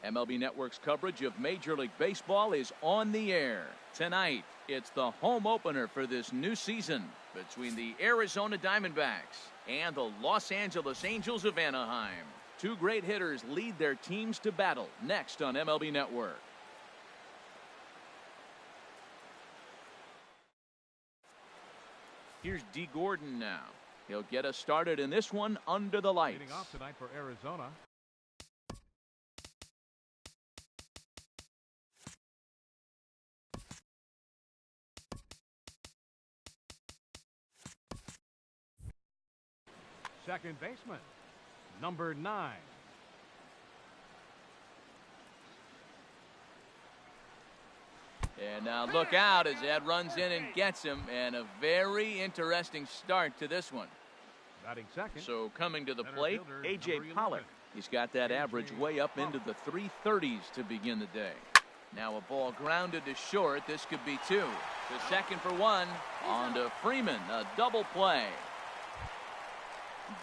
MLB Network's coverage of Major League Baseball is on the air. Tonight, it's the home opener for this new season between the Arizona Diamondbacks and the Los Angeles Angels of Anaheim. Two great hitters lead their teams to battle next on MLB Network. Here's D. Gordon now. He'll get us started in this one under the lights. Leading off tonight for Arizona. Second baseman, number 9. And now look out as Ed runs in and gets him, and a very interesting start to this one. Batting second. So coming to the plate, A.J. Pollock. He's got that average way up into the 330s to begin the day. Now a ball grounded to short. This could be 2. To second for 1. On to Freeman, a double play.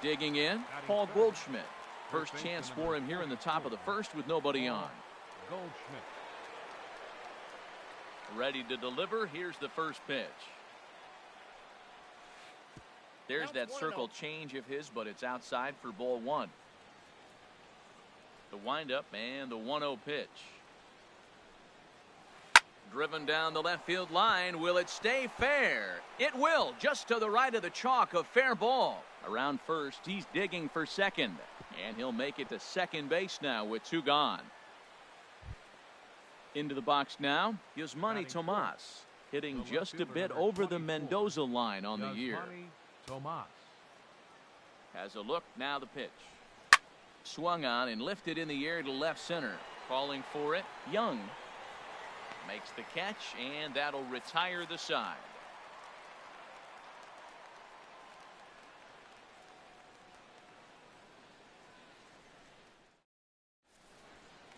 Digging in, Paul Goldschmidt. First chance for him here in the top of the first with nobody on. Goldschmidt. Ready to deliver. Here's the first pitch. There's that circle change of his, but it's outside for ball 1. The windup and the 1-0 pitch. Driven down the left field line. Will it stay fair? It will, just to the right of the chalk, a fair ball. Around first, he's digging for second. And he'll make it to second base now with 2 gone. Into the box now, Yasmani Tomas, hitting just a bit over the Mendoza line on the year. Tomas has a look, now the pitch. Swung on and lifted in the air to left center. Calling for it, Young. Makes the catch, and that'll retire the side.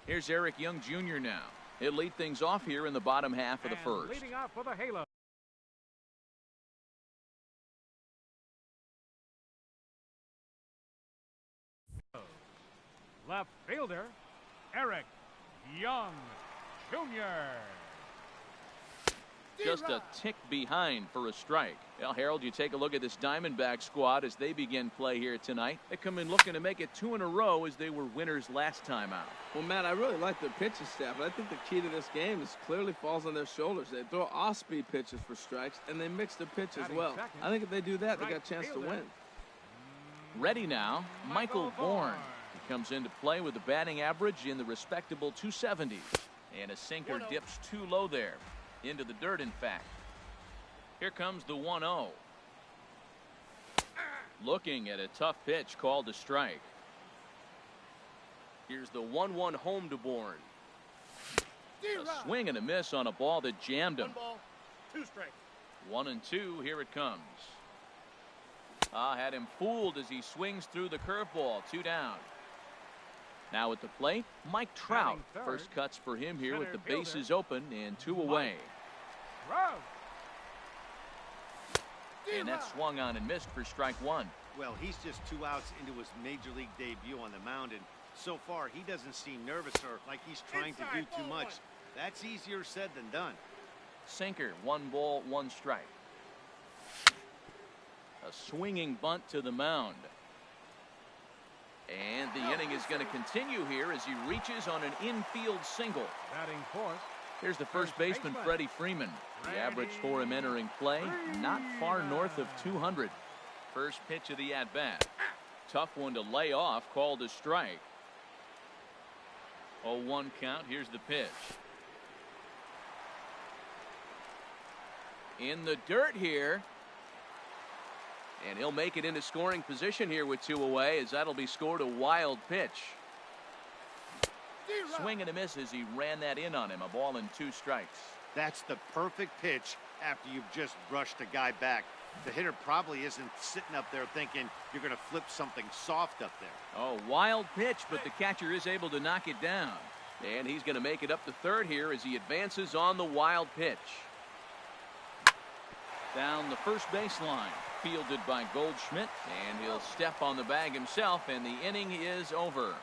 Here's Eric Young Jr. now. He'll lead things off here in the bottom half of the first. Leading off for the Halo. Left fielder, Eric Young Jr. Just a tick behind for a strike. Well, Harold, you take a look at this Diamondback squad as they begin play here tonight. They come in looking to make it 2 in a row as they were winners last time out. Well, Matt, I really like their pitching staff, but I think the key to this game is clearly falls on their shoulders. They throw off-speed pitches for strikes, and they mix the pitch as well. I think if they do that, they got a chance to win. Ready now, Michael Bourne. He comes into play with a batting average in the respectable 270s. And a sinker dips too low there. Into the dirt, in fact. Here comes the 1-0. Looking at a tough pitch called a strike. Here's the 1-1 home to Bourne. A swing and a miss on a ball that jammed him. 1 ball, 2 strikes. 1-2. Here it comes. Had him fooled as he swings through the curveball. 2 down. Now at the plate, Mike Trout. First cuts for him here with the bases open and 2 away. And that swung on and missed for strike 1. Well, he's just 2 outs into his major league debut on the mound, and so far he doesn't seem nervous or like he's trying to do too much. That's easier said than done. Sinker, 1 ball, 1 strike. A swinging bunt to the mound. And the inning is going to continue here as he reaches on an infield single. Batting fourth. Here's the first baseman, Freddie Freeman. The average for him entering play, not far north of 200. First pitch of the at-bat. Tough one to lay off, called a strike. 0-1 count. Here's the pitch. In the dirt here. And he'll make it into scoring position here with 2 away, as that'll be scored a wild pitch. Swing and a miss as he ran that in on him. A ball and 2 strikes. That's the perfect pitch after you've just brushed a guy back. The hitter probably isn't sitting up there thinking you're going to flip something soft up there. Oh, wild pitch, but the catcher is able to knock it down. And he's going to make it up to third here as he advances on the wild pitch. Down the first baseline. Fielded by Goldschmidt, and he'll step on the bag himself, and the inning is over.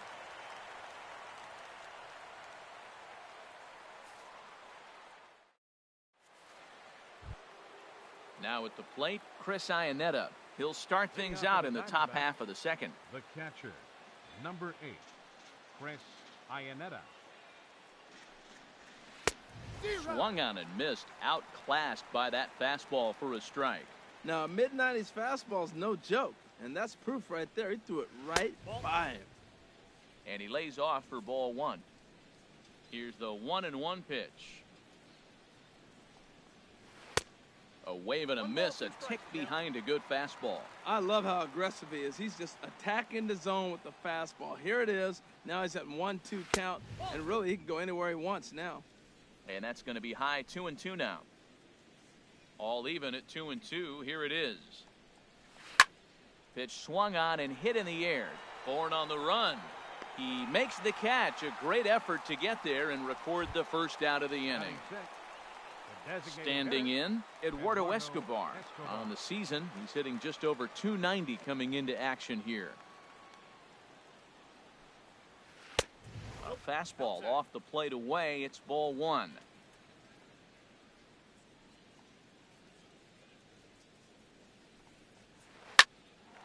Now at the plate, Chris Iannetta. He'll start things out in the top half of the second. The catcher, number 8, Chris Iannetta. Swung on and missed, outclassed by that fastball for a strike. Now, a mid-90s fastball is no joke, and that's proof right there. He threw it right by him. And he lays off for ball 1. Here's the 1-1 pitch. A wave and a miss, a tick behind a good fastball. I love how aggressive he is. He's just attacking the zone with the fastball. Here it is. Now he's at 1-2 count, and really he can go anywhere he wants now. And that's going to be high 2-2 now. All even at 2-2. Here it is. Pitch swung on and hit in the air. Bourne on the run. He makes the catch. A great effort to get there and record the first out of the inning. Standing in, Eduardo Escobar. On the season, he's hitting just over .290 coming into action here. A fastball off the plate away. It's ball 1.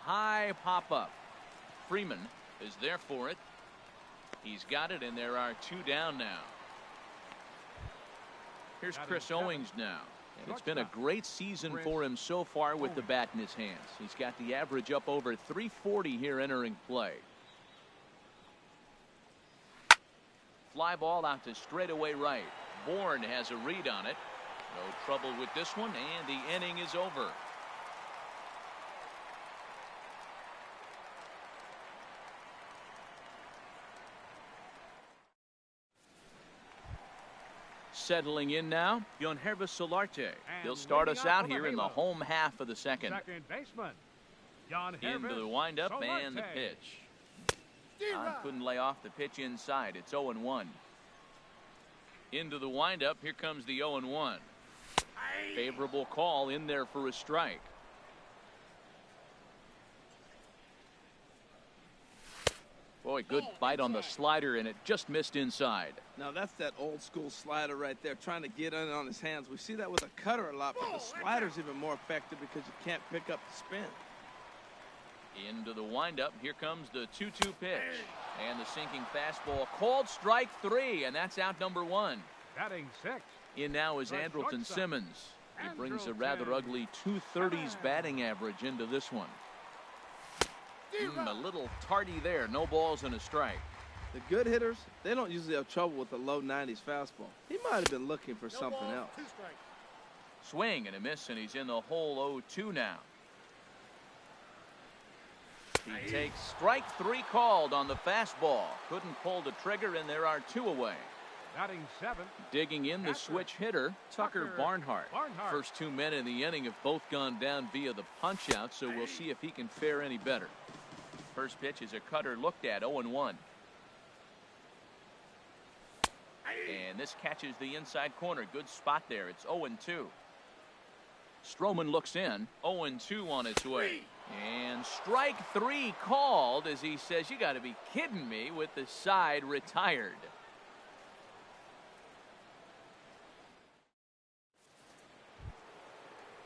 High pop up. Freeman is there for it. He's got it, and there are 2 down now. Here's Chris Owings now. And it's been a great season for him so far with the bat in his hands. He's got the average up over 340 here entering play. Fly ball out to straightaway right. Bourne has a read on it. No trouble with this one, and the inning is over. Settling in now, Yonhervis Solarte. He'll start us out here in the home half of the second. Second baseman, Into the windup and the pitch. John couldn't lay off the pitch inside. It's 0-1. Into the windup. Here comes the 0-1. Favorable call in there for a strike. Boy, good bite on the slider, and it just missed inside. Now that's that old school slider right there, trying to get in on his hands. We see that with a cutter a lot, but the slider's even more effective because you can't pick up the spin. Into the windup. Here comes the 2-2 pitch. And the sinking fastball called strike 3, and that's out number 1. Batting 6. In now is Andrelton Simmons. He brings a rather ugly 230s batting average into this one. A little tardy there. No balls and a strike. The good hitters, they don't usually have trouble with the low 90s fastball. He might have been looking for something else. Swing and a miss, and he's in the hole 0-2 now. He takes strike 3 called on the fastball. Couldn't pull the trigger, and there are 2 away. Batting 7. Digging in the switch hitter, Tucker Barnhart. First 2 men in the inning have both gone down via the punch out, so we'll see if he can fare any better. First pitch is a cutter looked at, 0-1. And this catches the inside corner. Good spot there. It's 0-2. Stroman looks in. 0-2 on its way. And strike 3 called as he says, "You got to be kidding me," with the side retired.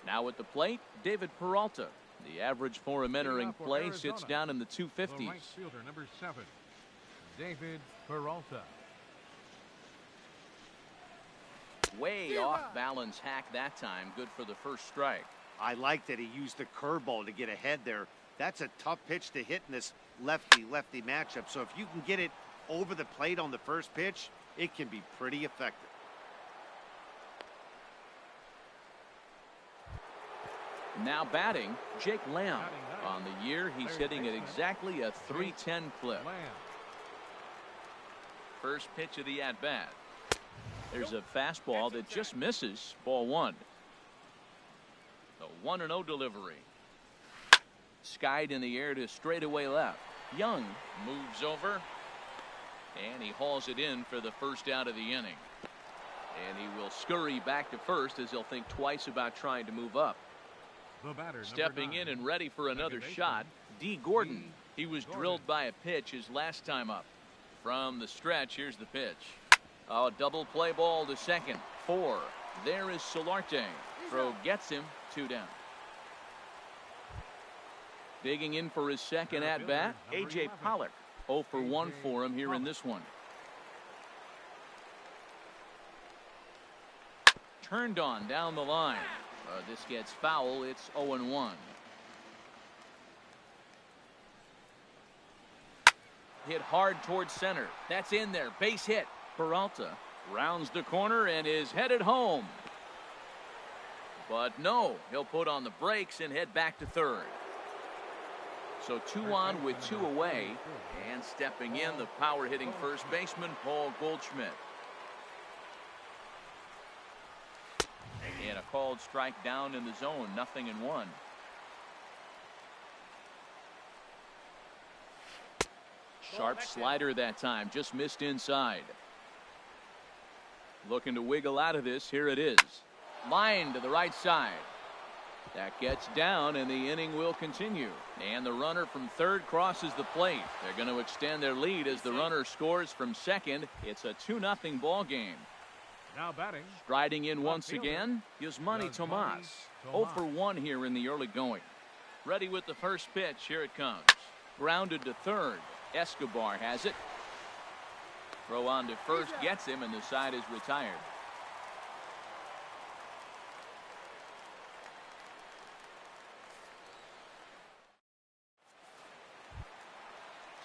Now at the plate, David Peralta. The average for him entering play sits down in the 250s. The right fielder, number 7, David Peralta. Way off balance hack that time. Good for the first strike. I like that he used the curveball to get ahead there. That's a tough pitch to hit in this lefty-lefty matchup. So if you can get it over the plate on the first pitch, it can be pretty effective. Now batting, Jake Lamb. On the year, he's hitting at exactly a .310 clip. First pitch of the at-bat. There's a fastball that just misses. Ball 1. The 1-0 delivery. Skied in the air to straightaway left. Young moves over, and he hauls it in for the first out of the inning. And he will scurry back to first as he'll think twice about trying to move up. The batter, stepping in and ready for another shot, D. Gordon. He was drilled by a pitch his last time up. From the stretch, here's the pitch. A double play ball to second. 4. There is Solarte. Throw gets him. 2 down. Digging in for his second at bat, A.J. Pollock. 0 for 1 for him here in this one. Turned on down the line. This gets foul. It's 0-1. Hit hard towards center. That's in there. Base hit. Peralta rounds the corner and is headed home. But no, he'll put on the brakes and head back to third. So 2 on with 2 away. And stepping in, the power-hitting first baseman, Paul Goldschmidt. And a called strike down in the zone, 0-1. Sharp slider that time, just missed inside. Looking to wiggle out of this, here it is. Line to the right side. That gets down, and the inning will continue. And the runner from third crosses the plate. They're going to extend their lead as the runner scores from second. It's a 2-0 ball game. Now batting. Striding in once again, Yasmani Tomas. 0 for 1 here in the early going. Ready with the first pitch. Here it comes. Grounded to third. Escobar has it. Throw on to first gets him, and the side is retired.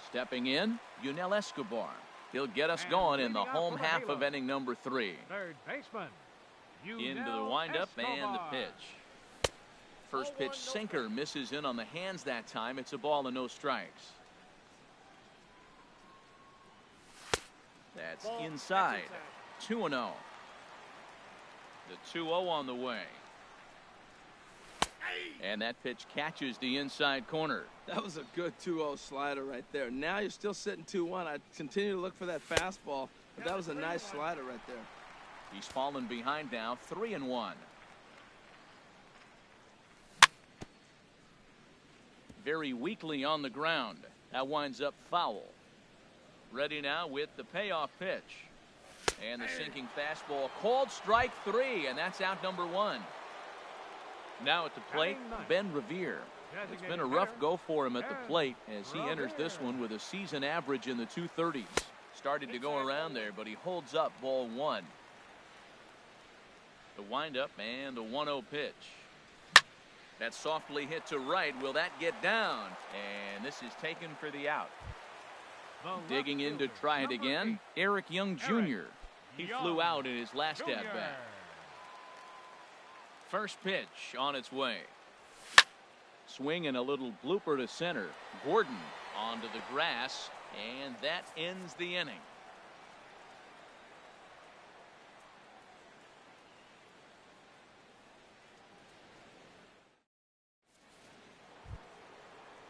Stepping in, Yunel Escobar. He'll get us going in the home half of inning number 3. Third baseman. Into the windup and the pitch. First pitch sinker misses in on the hands that time. It's a ball and no strikes. That's inside. 2-0. The 2-0 on the way. And that pitch catches the inside corner. That was a good 2-0 slider right there. Now you're still sitting 2-1. I'd continue to look for that fastball, but that was a nice slider right there. He's fallen behind now, 3-1. Very weakly on the ground. That winds up foul. Ready now with the payoff pitch. And the sinking fastball. Called strike 3, and that's out number 1. Now at the plate, Ben Revere. It's been a rough go for him at the plate as he enters this one with a season average in the 230s. Started to go around there, but he holds up ball 1. The windup and the 1-0 pitch. That's softly hit to right. Will that get down? And this is taken for the out. Digging in to try it again, Eric Young Jr. He flew out in his last at-bat. First pitch on its way. Swing and a little blooper to center. Gordon onto the grass, and that ends the inning.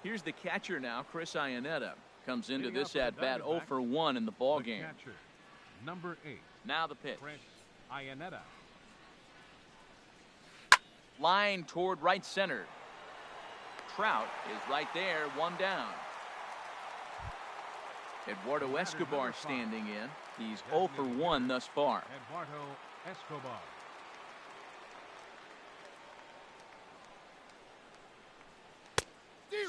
Here's the catcher now, Chris Iannetta. Comes into this at-bat 0 for 1 in the ball game. Number 8. Now the pitch. Chris Iannetta. Line toward right center. Trout is right there, 1 down. Eduardo Escobar standing in. He's 0 for 1 thus far. Eduardo Escobar.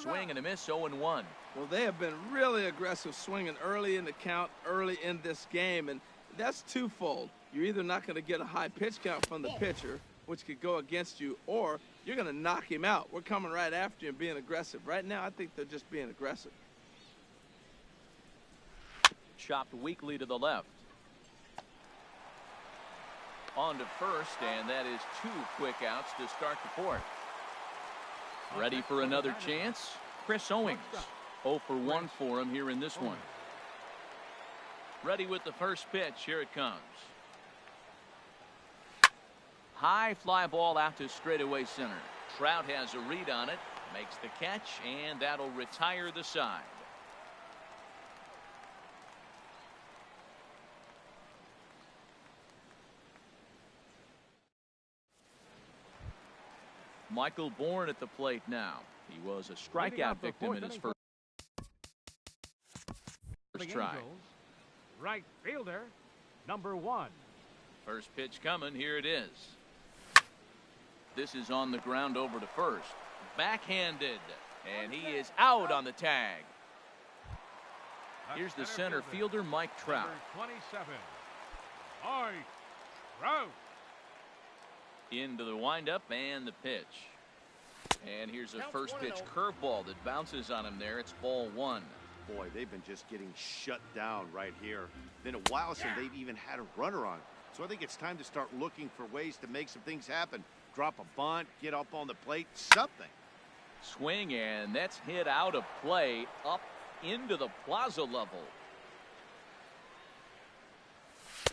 Swing and a miss, 0-1. Well, they have been really aggressive swinging early in the count, early in this game, and that's twofold. You're either not going to get a high pitch count from the pitcher, which could go against you, or you're going to knock him out. We're coming right after you and being aggressive. Right now, I think they're just being aggressive. Chopped weakly to the left. On to first, and that is 2 quick outs to start the 4th. Ready for another chance? Chris Owings. 0 for 1 for him here in this one. Ready with the first pitch. Here it comes. High fly ball out to straightaway center. Trout has a read on it. Makes the catch, and that'll retire the side. Michael Bourne at the plate now. He was a strikeout victim in his first try. Right fielder, number 1. First pitch coming. Here it is. This is on the ground over to first. Backhanded. And he is out on the tag. Here's the center fielder, Mike Trout. Number 27, Mike Trout. Into the windup and the pitch. And here's a first pitch curveball that bounces on him there. It's ball one. Boy, they've been just getting shut down right here. Been a while since they've even had a runner on. So I think it's time to start looking for ways to make some things happen. Drop a bunt, get up on the plate, something. Swing, and that's hit out of play up into the plaza level.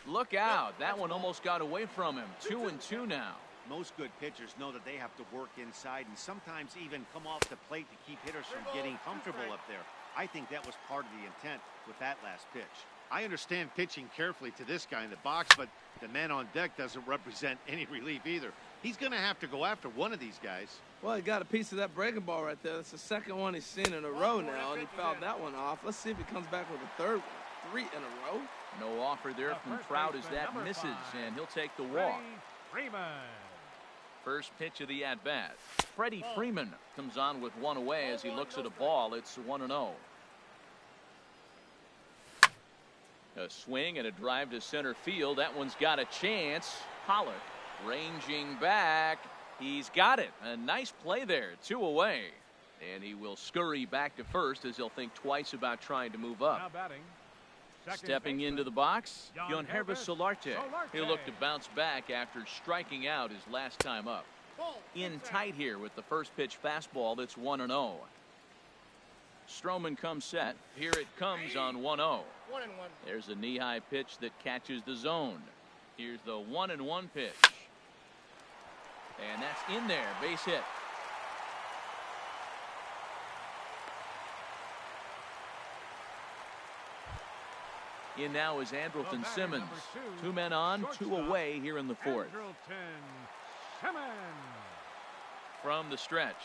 Look out. That one almost got away from him. 2-2 now. Most good pitchers know that they have to work inside and sometimes even come off the plate to keep hitters from getting comfortable up there. I think that was part of the intent with that last pitch. I understand pitching carefully to this guy in the box, but the man on deck doesn't represent any relief either. He's going to have to go after one of these guys. Well, he got a piece of that breaking ball right there. That's the second one he's seen in a row now, and he fouled that one off. Let's see if he comes back with a third one. 3 in a row. No offer there from Trout as that misses, and he'll take the walk. Freeman. First pitch of the at-bat. Freddie Freeman comes on with one away as he looks at a ball. It's 1-0. A swing and a drive to center field. That one's got a chance. Pollock ranging back. He's got it. A nice play there. 2 away. And he will scurry back to first as he'll think twice about trying to move up. Now batting. Stepping into the box, Yangervis Solarte. He'll look to bounce back after striking out his last time up. In tight here with the first pitch fastball. That's 1-0. Stroman comes set. Here it comes on 1-0. There's a knee-high pitch that catches the zone. Here's the 1-1 pitch. And that's in there. Base hit. In now is Andrelton Simmons. 2 men on, 2 away here in the fourth. From the stretch.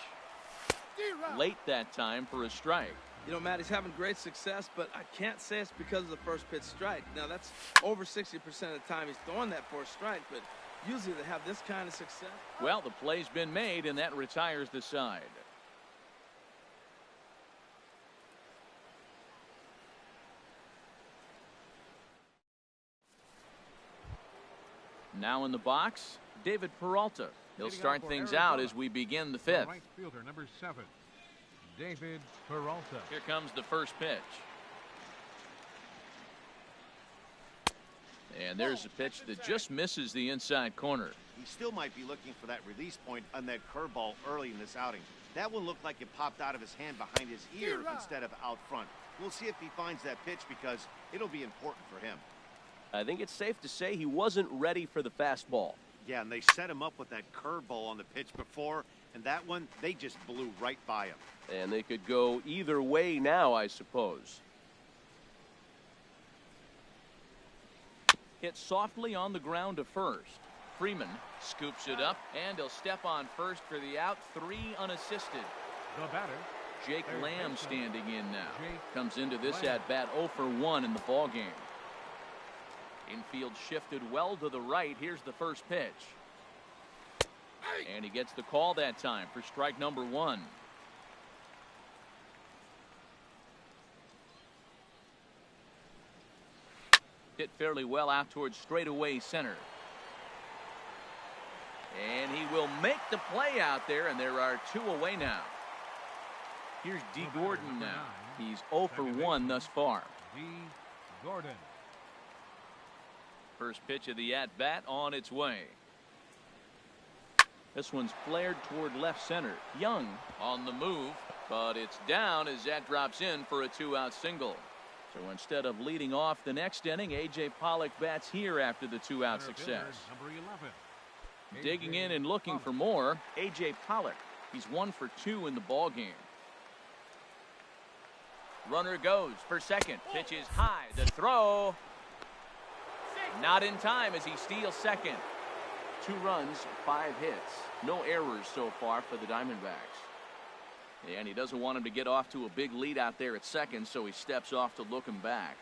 Late that time for a strike. You know, Matt, he's having great success, but I can't say it's because of the first pitch strike. Now, that's over 60% of the time he's throwing that for a strike, but usually they have this kind of success. Well, the play's been made, and that retires the side. Now in the box, David Peralta. He'll start things out as we begin the fifth. Right fielder, number 7, David Peralta. Here comes the first pitch. And there's a pitch that just misses the inside corner. He still might be looking for that release point on that curveball early in this outing. That one looked like it popped out of his hand behind his ear instead of out front. We'll see if he finds that pitch because it'll be important for him. I think it's safe to say he wasn't ready for the fastball. Yeah, and they set him up with that curveball on the pitch before, and that one, they just blew right by him. And they could go either way now, I suppose. Hit softly on the ground to first. Freeman scoops it up, and he'll step on first for the out. 3 unassisted. The batter. Jake Lamb standing in now. Comes into this at-bat 0 for 1 in the ballgame. Infield shifted well to the right. Here's the first pitch. And he gets the call that time for strike number 1. Hit fairly well out towards straightaway center. And he will make the play out there, and there are 2 away now. Here's D. Gordon now. He's 0 for 1 thus far. D. Gordon. First pitch of the at-bat on its way. This one's flared toward left center. Young on the move, but it's down as that drops in for a 2-out single. So instead of leading off the next inning, A.J. Pollock bats here after the 2-out success. Number 11. Digging in and looking for more, A.J. Pollock. He's 1 for 2 in the ballgame. Runner goes for second. Pitch is high. The throw. Not in time as he steals second. 2 runs, 5 hits. No errors so far for the Diamondbacks. And he doesn't want him to get off to a big lead out there at second, so he steps off to look him back.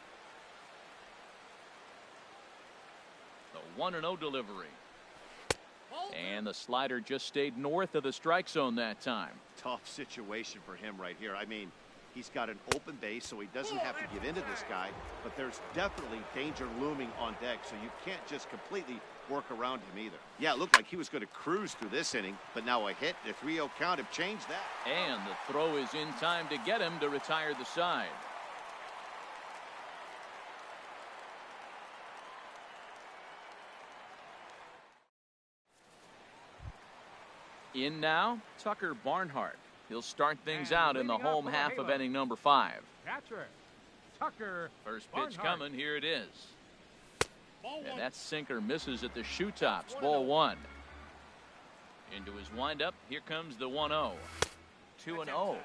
The 1-0 delivery. And the slider just stayed north of the strike zone that time. Tough situation for him right here. I mean, he's got an open base, so he doesn't have to get into this guy, but there's definitely danger looming on deck, so you can't just completely work around him either. Yeah, it looked like he was going to cruise through this inning, but now a hit, the 3-0 count have changed that. And the throw is in time to get him to retire the side. In now, Tucker Barnhart. He'll start things out in the home half of inning number 5. Catcher, Tucker First pitch Barnhart. coming. Here it is. And that sinker misses at the shoe tops. Ball 1. Into his windup. Here comes the 1-0. 2-0.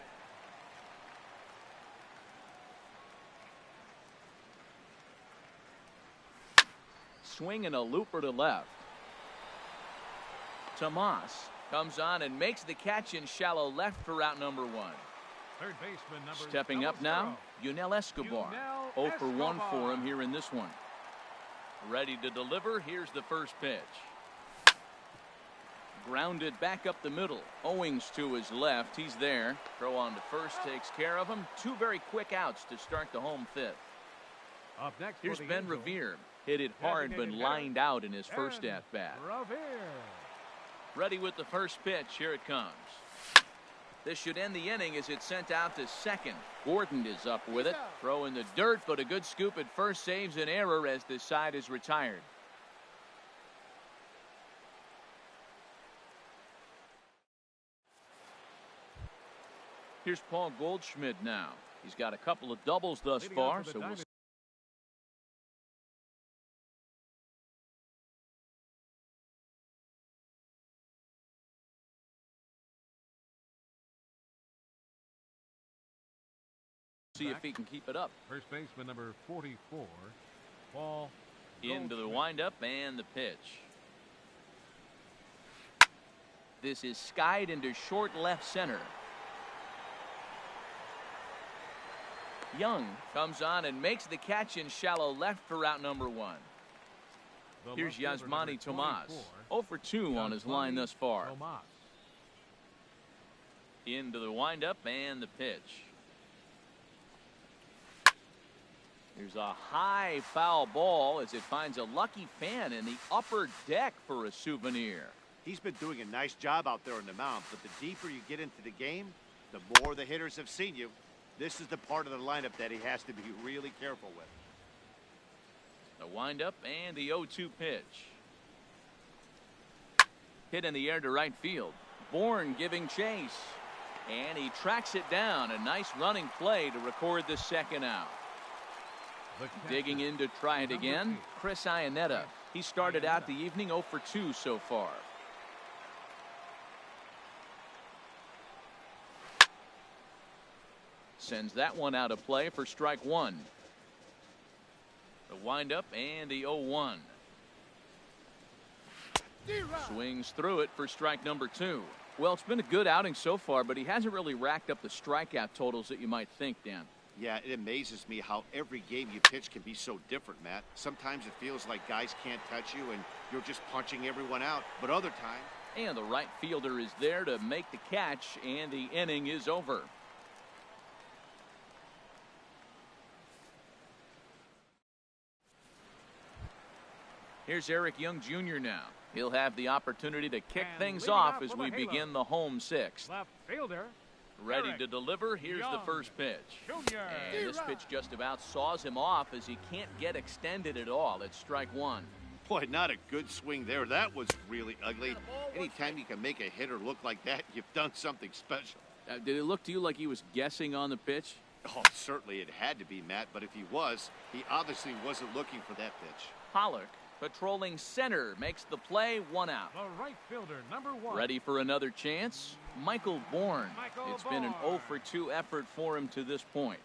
Swing and a looper to left. Tomas comes on and makes the catch in shallow left for out number 1. Third baseman number Stepping up now, Yunel Escobar. 0 for 1 for him here in this one. Ready to deliver. Here's the first pitch. Grounded back up the middle. Owings to his left. He's there. Throw on to first takes care of him. 2 very quick outs to start the home 5th. Up next, Here's Ben Revere. Hit it hard but lined out in his first at-bat. Ready with the first pitch. Here it comes. This should end the inning as it's sent out to second. Gordon is up with it. Throw in the dirt, but a good scoop at first saves an error as the side is retired. Here's Paul Goldschmidt now. He's got a couple of doubles thus far, so we'll see if he can keep it up. First baseman number 44, Paul Into the windup and the pitch. This is skied into short left center. Young comes on and makes the catch in shallow left for out number 1. Here's Yasmani Tomas. 0 for 2 on his line thus far. Into the windup and the pitch. Here's a high foul ball as it finds a lucky fan in the upper deck for a souvenir. He's been doing a nice job out there on the mound, but the deeper you get into the game, the more the hitters have seen you. This is the part of the lineup that he has to be really careful with. The windup and the 0-2 pitch. Hit in the air to right field. Bourne giving chase. And he tracks it down. A nice running play to record the second out. Digging in to try it again, Chris Iannetta. He started out the evening 0 for 2 so far. Sends that one out of play for strike 1. The windup and the 0-1. Swings through it for strike number 2. Well, it's been a good outing so far, but he hasn't really racked up the strikeout totals that you might think, Dan. Yeah, it amazes me how every game you pitch can be so different, Matt. Sometimes it feels like guys can't touch you and you're just punching everyone out. But other times... And the right fielder is there to make the catch, and the inning is over. Here's Eric Young Jr. now. He'll have the opportunity to kick things off as we begin the home 6th. Left fielder. Ready Eric to deliver. Here's Young the first pitch. Jr. And this pitch just about saws him off as he can't get extended at all. It's strike 1. Boy, not a good swing there. That was really ugly. Anytime you can make a hitter look like that, you've done something special. Did it look to you like he was guessing on the pitch? Oh, certainly it had to be, Matt, but if he was, he obviously wasn't looking for that pitch. Pollock, patrolling center, makes the play, 1 out. The right fielder, number 1. Ready for another chance? Michael Bourne. It's been an 0 for 2 effort for him to this point.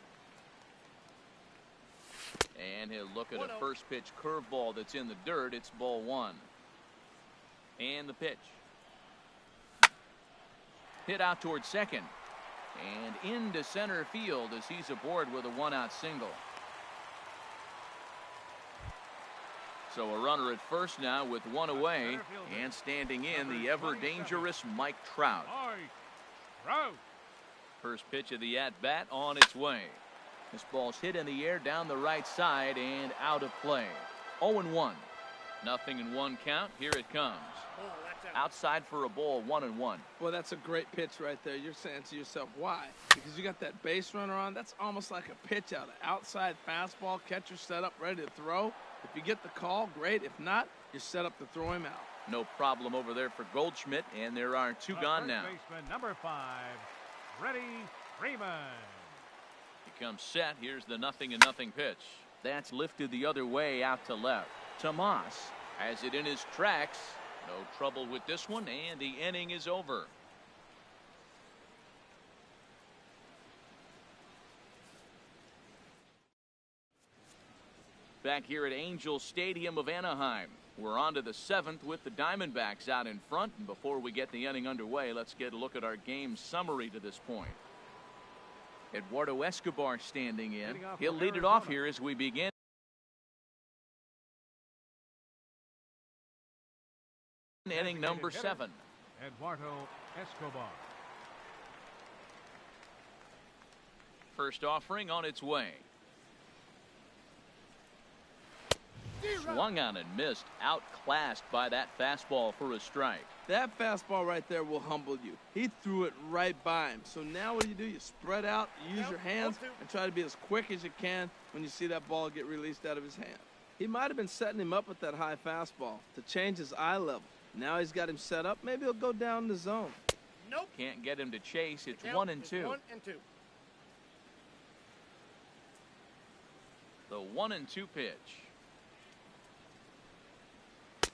And he'll look at a first pitch curveball that's in the dirt. It's ball 1. And the pitch. Hit out towards second. And into center field as he's aboard with a 1-out single. So a runner at first now with one away, and standing in the ever-dangerous Mike Trout. First pitch of the at-bat on its way. This ball's hit in the air down the right side and out of play. 0-1. Nothing in one count. Here it comes. Outside for a ball, 1-1. Well, that's a great pitch right there. You're saying to yourself, why? Because you got that base runner on. That's almost like a pitch out. An outside fastball, catcher set up, ready to throw. If you get the call, great. If not, you're set up to throw him out. No problem over there for Goldschmidt, and there are two gone now. Baseman number 5, Freddie Freeman. He comes set. Here's the 0-0 pitch. That's lifted the other way out to left. Tomas has it in his tracks. No trouble with this one, and the inning is over. Back here at Angel Stadium of Anaheim. We're on to the 7th with the Diamondbacks out in front. And before we get the inning underway, let's get a look at our game summary to this point. Eduardo Escobar standing in. He'll lead it off here as we begin. Inning number 7. Eduardo Escobar. First offering on its way. Swung on and missed. Outclassed by that fastball for a strike. That fastball right there will humble you. He threw it right by him. So now what do? You spread out, you use your hands, and try to be as quick as you can when you see that ball get released out of his hand. He might have been setting him up with that high fastball to change his eye level. Now he's got him set up. Maybe he'll go down the zone. Nope. Can't get him to chase. It's 1-2. 1-2. The 1-2 pitch.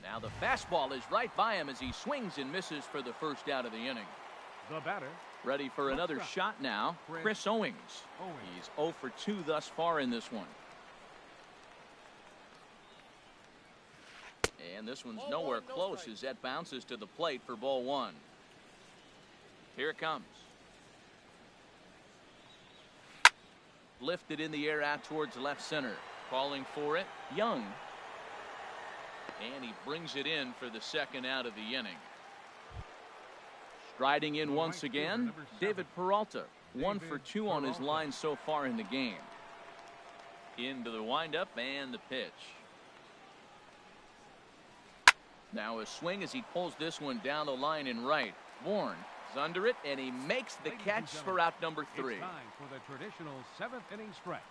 Now the fastball is right by him as he swings and misses for the first out of the inning. The batter. Ready for another shot now. Chris Owings. He's 0 for 2 thus far in this one. And this one's nowhere close as that bounces to the plate for ball 1. Here it comes. Lifted in the air out towards left center. Calling for it, Young. And he brings it in for the second out of the inning. Striding in once again, David Peralta. 1 for 2 on his line so far in the game. Into the windup and the pitch. Now a swing as he pulls this one down the line in right. Bourne is under it, and he makes the catch for out number 3. It's time for the traditional 7th inning stretch.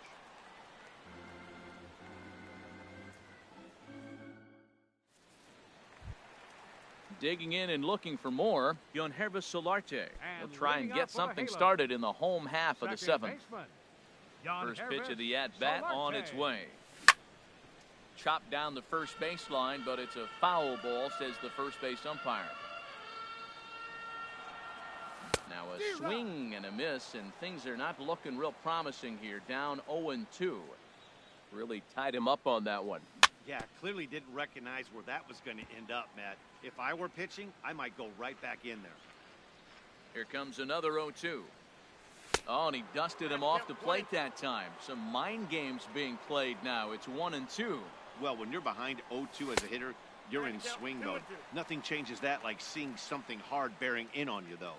Digging in and looking for more, Yonhervis Solarte will try and get something started in the home half of the 7th. First pitch of the at-bat on its way. Chopped down the first baseline, but it's a foul ball, says the first base umpire. Now a swing and a miss, and things are not looking real promising here. Down 0-2. Really tied him up on that one. Yeah, clearly didn't recognize where that was going to end up, Matt. If I were pitching, I might go right back in there. Here comes another 0-2. Oh, and he dusted him off the plate that time. Some mind games being played now. It's 1-2. Well, when you're behind 0-2 as a hitter, you're in swing mode. Nothing changes that like seeing something hard bearing in on you, though.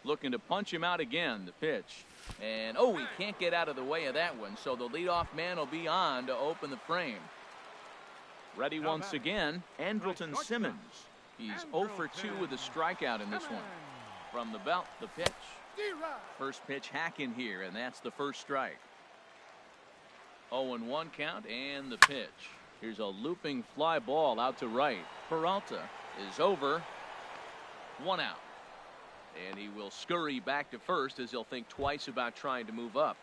Looking to punch him out again, the pitch. And, oh, he can't get out of the way of that one, so the leadoff man will be on to open the frame. Ready once again, Andrelton Simmons. He's 0 for 2 with a strikeout in this one. From the belt, the pitch. First pitch hack in here, and that's the first strike. 0-1 count, and the pitch. Here's a looping fly ball out to right. Peralta is over. 1 out. And he will scurry back to first as he'll think twice about trying to move up.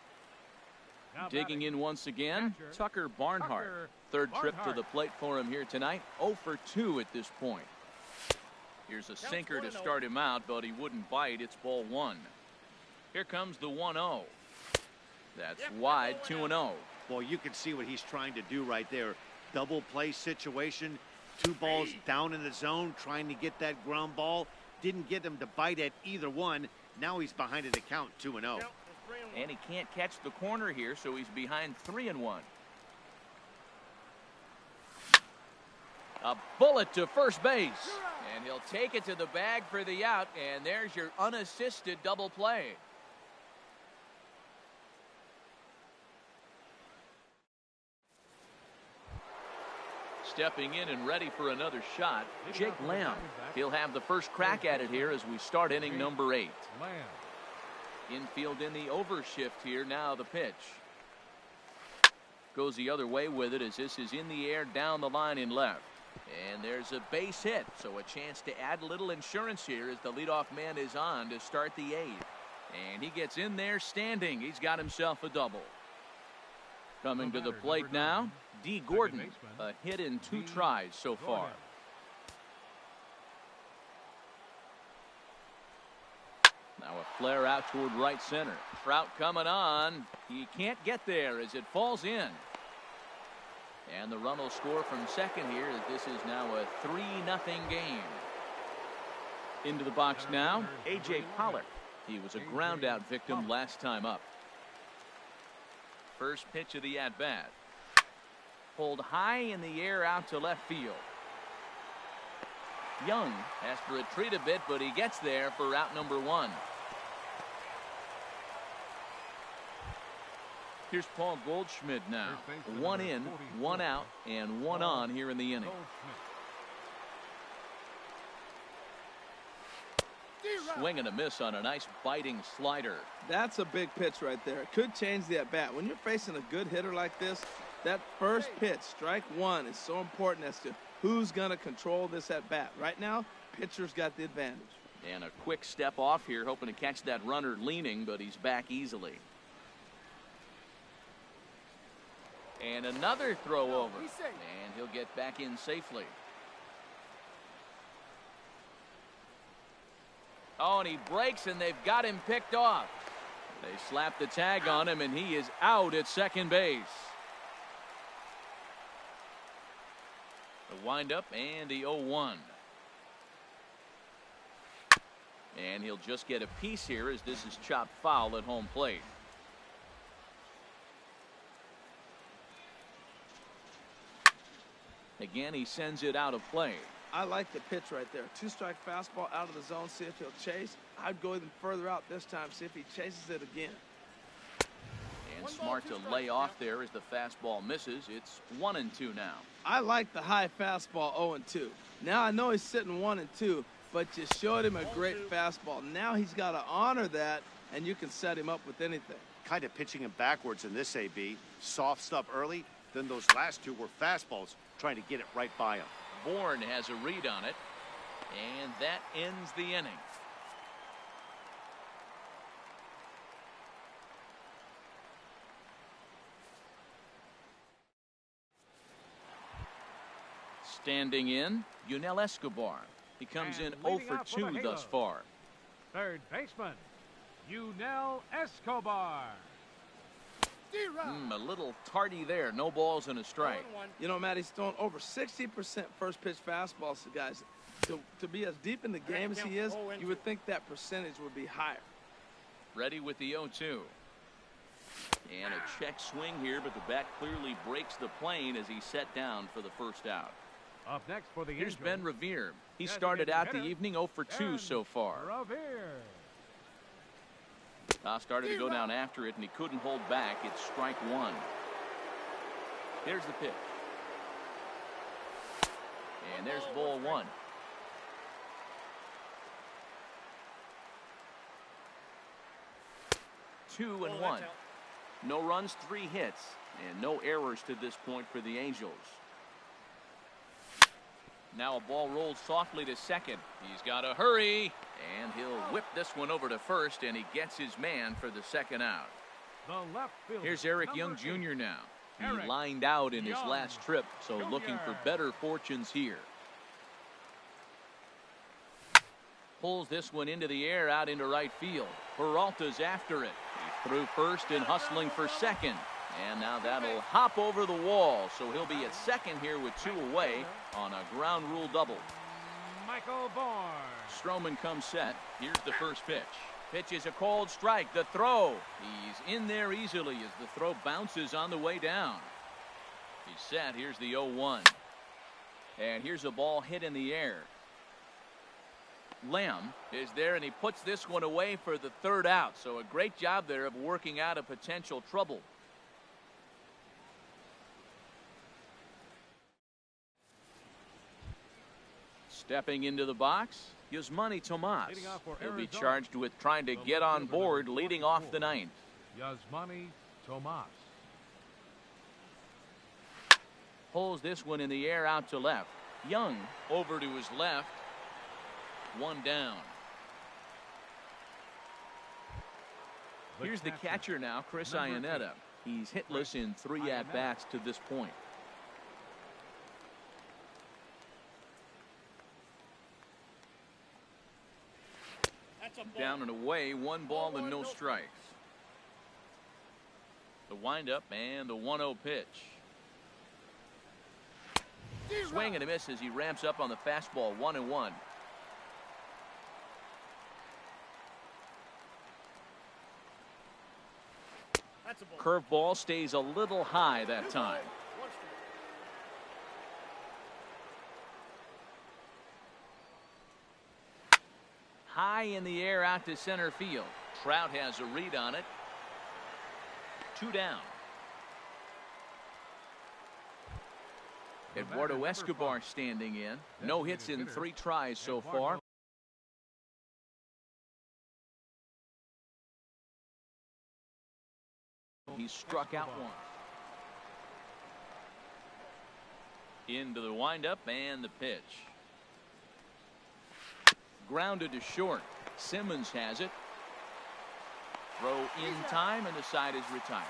Digging in once again, Tucker Barnhart. Third trip to the plate for him here tonight. 0 for 2 at this point. Here's a sinker to start him out, but he wouldn't bite. It's ball 1. Here comes the 1-0. That's wide, 2-0. Well, you can see what he's trying to do right there. Double play situation. 2 balls down in the zone, trying to get that ground ball. Didn't get him to bite at either one. Now he's behind in the count, 2-0. And he can't catch the corner here, so he's behind 3-1. A bullet to first base. And he'll take it to the bag for the out, and there's your unassisted double play. Stepping in and ready for another shot, Jake Lamb. He'll have the first crack at it here as we start inning number 8. Infield in the overshift here. Now the pitch. Goes the other way with it as this is in the air down the line in left. And there's a base hit, so a chance to add a little insurance here as the leadoff man is on to start the 8th. And he gets in there standing. He's got himself a double. Coming to the plate now, D. Gordon, a hit in 2 tries so far. Now a flare out toward right center. Trout coming on. He can't get there as it falls in. And the run will score from second here as this is now a 3-0 game. Into the box now, A.J. Pollock. He was a ground out victim last time up. First pitch of the at-bat. Pulled high in the air out to left field. Young has to retreat a bit, but he gets there for out number 1. Here's Paul Goldschmidt now. 1 in, 1 out, and 1 on here in the inning. Swing and a miss on a nice biting slider. That's a big pitch right there. It could change the at-bat. When you're facing a good hitter like this, that first pitch, strike 1, is so important as to who's going to control this at-bat. Right now, pitcher's got the advantage. And a quick step off here, hoping to catch that runner leaning, but he's back easily. And another throw over. And he'll get back in safely. Oh, and he breaks, and they've got him picked off. They slap the tag on him, and he is out at second base. The windup and the 0-1. And he'll just get a piece here as this is chopped foul at home plate. Again, he sends it out of play. I like the pitch right there. 2-strike fastball out of the zone. See if he'll chase. I'd go even further out this time. See if he chases it again. And smart to lay off there as the fastball misses. It's 1-2 now. I like the high fastball 0-2. Now I know he's sitting 1-2, but you showed him a great fastball. Now he's got to honor that, and you can set him up with anything. Kind of pitching him backwards in this AB. Soft stuff early, then those last 2 were fastballs, trying to get it right by him. Bourne has a read on it, and that ends the inning. Standing in, Yunel Escobar. He comes in 0 for 2 thus far. Third baseman, Yunel Escobar. A little tardy there. No balls and a strike. You know, Matt, he's thrown over 60% first pitch fastballs to guys. To be as deep in the game as he is, you would think that percentage would be higher. Ready with the 0-2. And a check swing here, but the bat clearly breaks the plane as he's set down for the first out. Up next for the Here's Ben Revere. He started out the evening 0 for 2 so far. Started to go down after it, and he couldn't hold back. It's strike 1. Here's the pitch. And there's ball 1. Two and 1. No runs, 3 hits, and no errors to this point for the Angels. Now a ball rolled softly to second. He's got to hurry, and he'll whip this one over to first, and he gets his man for the second out. Here's Eric Young Jr. now. He lined out in his last trip, so looking for better fortunes here. Pulls this one into the air out into right field. Peralta's after it. He threw first and hustling for second. And now that'll hop over the wall, so he'll be at second here with 2 away on a ground rule double. Michael Bourne. Stroman comes set. Here's the first pitch. Pitch is a cold strike. The throw. He's in there easily as the throw bounces on the way down. He's set. Here's the 0-1. And here's a ball hit in the air. Lamb is there, and he puts this one away for the third out. So a great job there of working out a potential trouble. Stepping into the box, Yasmani Tomas. He'll be charged with trying to get on board leading off the ninth. Yasmani Tomas. Pulls this one in the air out to left. Young over to his left. One down. Here's the catcher now, Chris Iannetta. He's hitless in 3 at-bats to this point. Down and away, 1 ball and no strikes. The windup and the 1-0 pitch. Swing and a miss as he ramps up on the fastball. 1-1. Curveball stays a little high that time. High in the air out to center field. Trout has a read on it. 2 down. Eduardo Escobar standing in. No hits in 3 tries so far. He struck out once. Into the windup and the pitch. Grounded to short. Simmons has it. Throw in time, and the side is retired.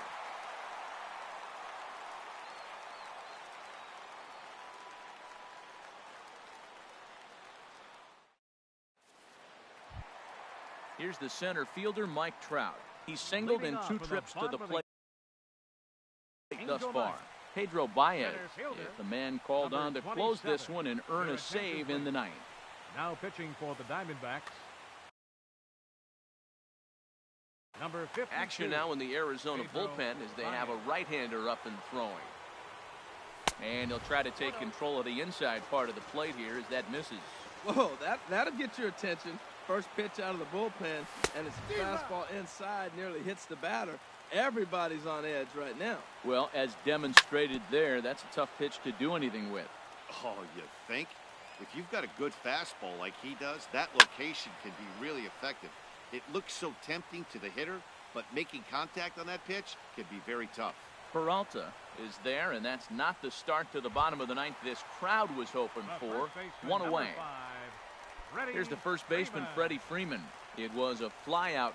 Here's the center fielder, Mike Trout. He's singled in 2 trips to the plate thus far. Pedro Baez is the man called on to close this one and earn a save in the ninth. Now pitching for the Diamondbacks. Number 52. Action now in the Arizona bullpen as they have a right-hander up and throwing. And he'll try to take control of the inside part of the plate here as that misses. Whoa, that'll get your attention. First pitch out of the bullpen, and his fastball inside nearly hits the batter. Everybody's on edge right now. Well, as demonstrated there, that's a tough pitch to do anything with. Oh, you think? If you've got a good fastball like he does, that location can be really effective. It looks so tempting to the hitter, but making contact on that pitch can be very tough. Peralta is there, and that's not the start to the bottom of the ninth this crowd was hoping for. 1 away. Here's the first baseman, Freddie Freeman. It was a flyout.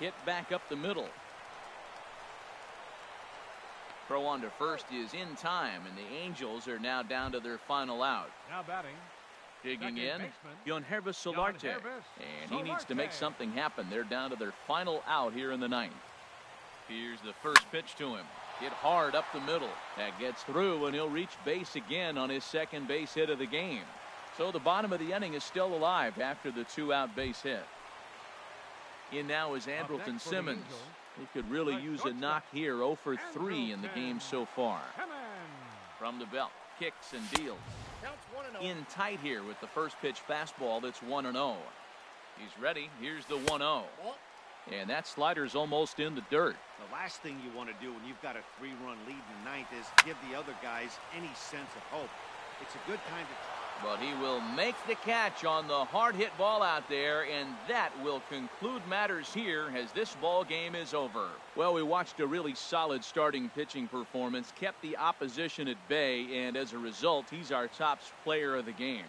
Hit back up the middle. Throw on to first is in time, and the Angels are now down to their final out. Now batting. Digging in, Yonhervis Solarte, and he needs to make something happen. They're down to their final out here in the ninth. Here's the first pitch to him. Hit hard up the middle. That gets through, and he'll reach base again on his second base hit of the game. So the bottom of the inning is still alive after the 2-out base hit. In now is Andrelton Simmons. He could really use a knock here. 0 for 3 in the game so far. From the belt, kicks and deals. In tight here with the first pitch fastball that's 1-0. He's ready. Here's the 1-0. And that slider's almost in the dirt. The last thing you want to do when you've got a 3-run lead in the ninth is give the other guys any sense of hope. It's a good time to... But he will make the catch on the hard hit ball out there, and that will conclude matters here as this ball game is over. Well, we watched a really solid starting pitching performance, kept the opposition at bay, and as a result, he's our top player of the game.